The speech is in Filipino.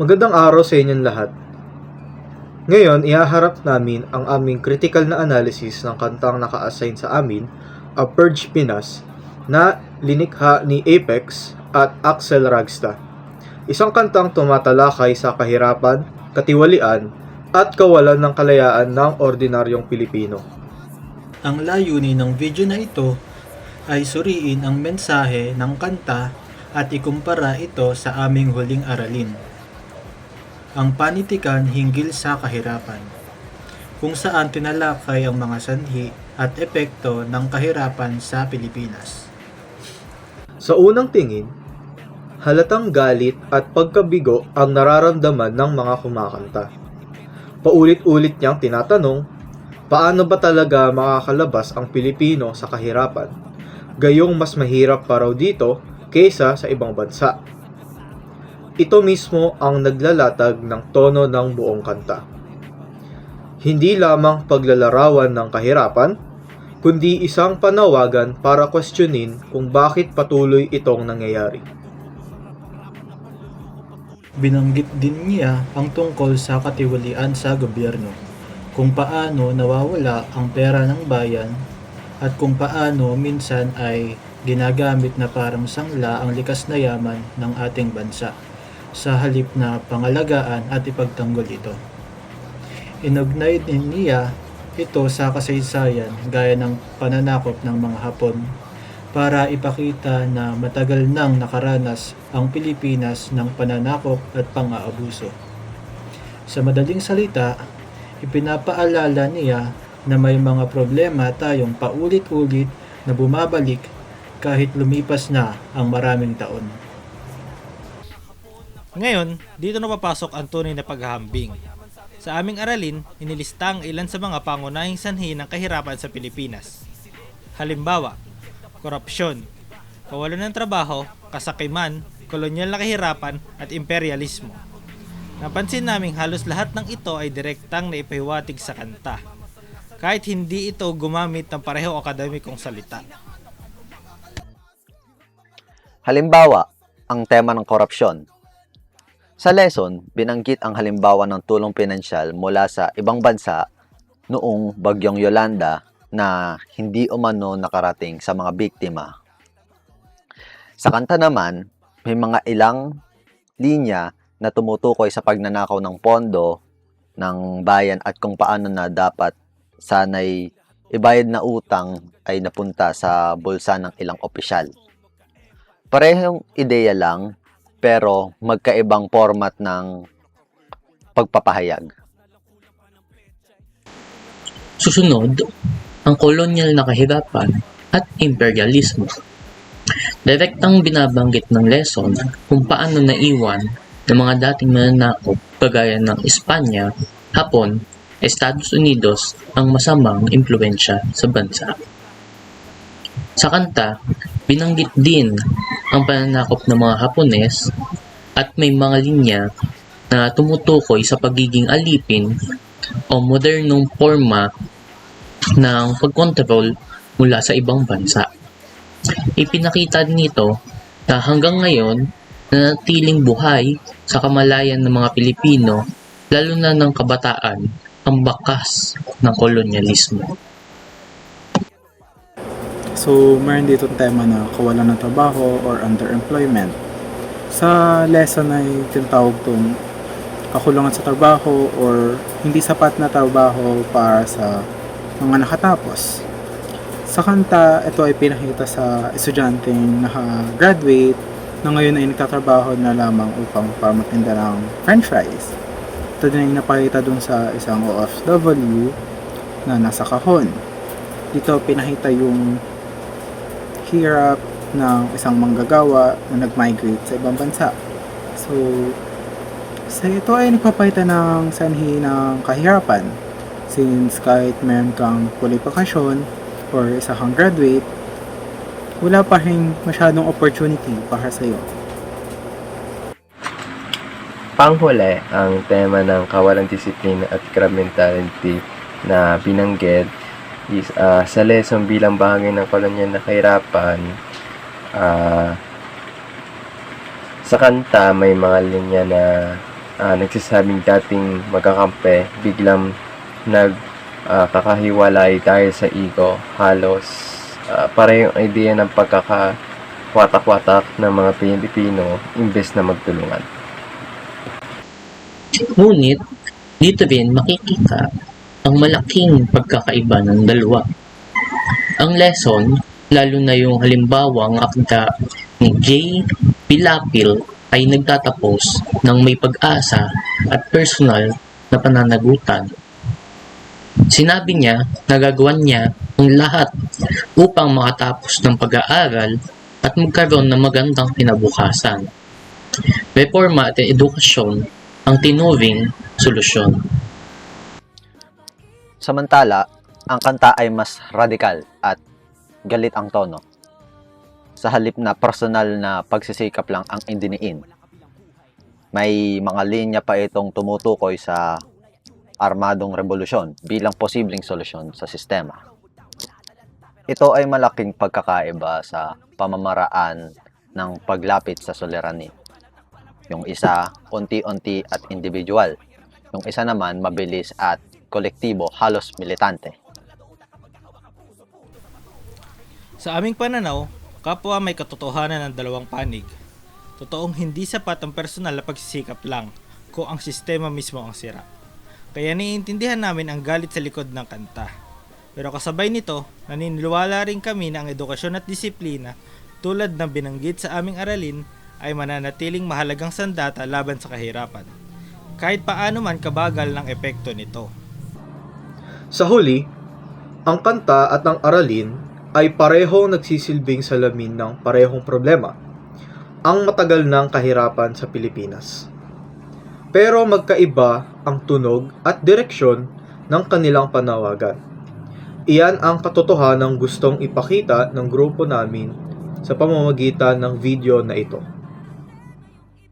Magandang araw sa inyong lahat. Ngayon, ihaharap namin ang aming critical na analysis ng kantang naka-assign sa amin, A Purge Pinas, na linikha ni Apex at Axel Ragsta. Isang kantang tumatalakay sa kahirapan, katiwalian, at kawalan ng kalayaan ng ordinaryong Pilipino. Ang layunin ng video na ito ay suriin ang mensahe ng kanta at ikumpara ito sa aming huling aralin. Ang panitikan hinggil sa kahirapan, kung saan tinalakay ang mga sanhi at epekto ng kahirapan sa Pilipinas. Sa unang tingin, halatang galit at pagkabigo ang nararamdaman ng mga kumakanta. Paulit-ulit niyang tinatanong, paano ba talaga makakalabas ang Pilipino sa kahirapan? Gayong mas mahirap pa raw dito kaysa sa ibang bansa. Ito mismo ang naglalatag ng tono ng buong kanta. Hindi lamang paglalarawan ng kahirapan, kundi isang panawagan para questionin kung bakit patuloy itong nangyayari. Binanggit din niya ang tungkol sa katiwalian sa gobyerno, kung paano nawawala ang pera ng bayan at kung paano minsan ay ginagamit na parang sangla ang likas na yaman ng ating bansa sa halip na pangalagaan at ipagtanggol ito. Inugnay din niya ito sa kasaysayan gaya ng pananakop ng mga Hapon para ipakita na matagal nang nakaranas ang Pilipinas ng pananakop at pang-aabuso. Sa madaling salita, ipinapaalala niya na may mga problema tayong paulit-ulit na bumabalik kahit lumipas na ang maraming taon. Ngayon, dito na papasok ang tunay na paghahambing. Sa aming aralin, inilista ang ilan sa mga pangunahing sanhi ng kahirapan sa Pilipinas. Halimbawa, korupsyon, kawalan ng trabaho, kasakiman, kolonyal na kahirapan, at imperialismo. Napansin naming halos lahat ng ito ay direktang naipahiwatig sa kanta, kahit hindi ito gumamit ng pareho akademikong salita. Halimbawa, ang tema ng korupsyon. Sa lesson, binanggit ang halimbawa ng tulong pinansyal mula sa ibang bansa noong Bagyong Yolanda na hindi umano nakarating sa mga biktima. Sa kanta naman, may mga ilang linya na tumutukoy sa pagnanakaw ng pondo ng bayan at kung paano na dapat sanay ibayad na utang ay napunta sa bulsa ng ilang opisyal. Parehong ideya lang, pero magkaibang format ng pagpapahayag. Susunod, ang kolonyal na kahirapan at imperialismo. Direktang binabanggit ng lesson kung paano naiwan ng mga dating mananakop kagaya ng Espanya, Hapon, Estados Unidos ang masamang impluwensya sa bansa. Sa kanta, binanggit din ang pananakop ng mga Hapones at may mga linya na tumutukoy sa pagiging alipin o modernong forma ng pagkontrol mula sa ibang bansa. Ipinakita nito na hanggang ngayon nanatiling buhay sa kamalayan ng mga Pilipino, lalo na ng kabataan, ang bakas ng kolonyalismo. So, mayroon dito tema na kawalan ng trabaho or underemployment. Sa lesson ay tinatawag itong kakulangan sa trabaho or hindi sapat na trabaho para sa mga nakatapos. Sa kanta, ito ay pinakita sa estudyanteng naka-graduate na ngayon ay nagtatrabaho na lamang upang para magtinda ng french fries. Ito din ay napakita dun sa isang OFW na nasa kahon. Dito pinakita yung hirap ng isang manggagawa na nag-migrate sa ibang bansa. So, sa ito ay nagpapakita ng sanhi ng kahirapan. Since kahit meron kang kwalifikasyon or isa kang graduate, wala pa rin masyadong opportunity para sa iyo. Panghuli, ang tema ng kawalang disiplina at crab mentality na binanggit is sa lesson bilang bahagi ng kolonyal na kahirapan. Sa kanta may mga linya na nagsasabing dating magkakampi, biglang kakahiwalay dahil sa ego. Halos parehong idea ng pagkakawatak-watak ng mga Pilipino imbes na magtulungan. Ngunit, dito rin makikita ang malaking pagkakaiba ng dalawa. Ang lesson, lalo na yung halimbawang akda ni J. Pilapil ay nagtatapos ng may pag-asa at personal na pananagutan. Sinabi niya na gagawin niya ang lahat upang makatapos ng pag-aaral at magkaroon ng magandang kinabukasan. Reforma at edukasyon ang tinuring solusyon. Samantala, ang kanta ay mas radikal at galit ang tono. Sa halip na personal na pagsisikap lang ang indiniin, may mga linya pa itong tumutukoy sa armadong revolusyon bilang posibleng solusyon sa sistema. Ito ay malaking pagkakaiba sa pamamaraan ng paglapit sa suliranin. Yung isa, unti-unti at individual. Yung isa naman, mabilis at kolektibo, halos militante. Sa aming pananaw, kapwa may katotohanan ng dalawang panig. Totoong hindi sapat ang personal na pagsisikap lang kung ang sistema mismo ang sira. Kaya naiintindihan namin ang galit sa likod ng kanta. Pero kasabay nito, naniniwala rin kami na ang edukasyon at disiplina tulad ng binanggit sa aming aralin ay mananatiling mahalagang sandata laban sa kahirapan. Kahit paano man kabagal ng epekto nito. Sa huli, ang kanta at ang aralin ay parehong nagsisilbing salamin ng parehong problema, ang matagal ng kahirapan sa Pilipinas. Pero magkaiba ang tunog at direksyon ng kanilang panawagan. Iyan ang katotohanang gustong ipakita ng grupo namin sa pamamagitan ng video na ito.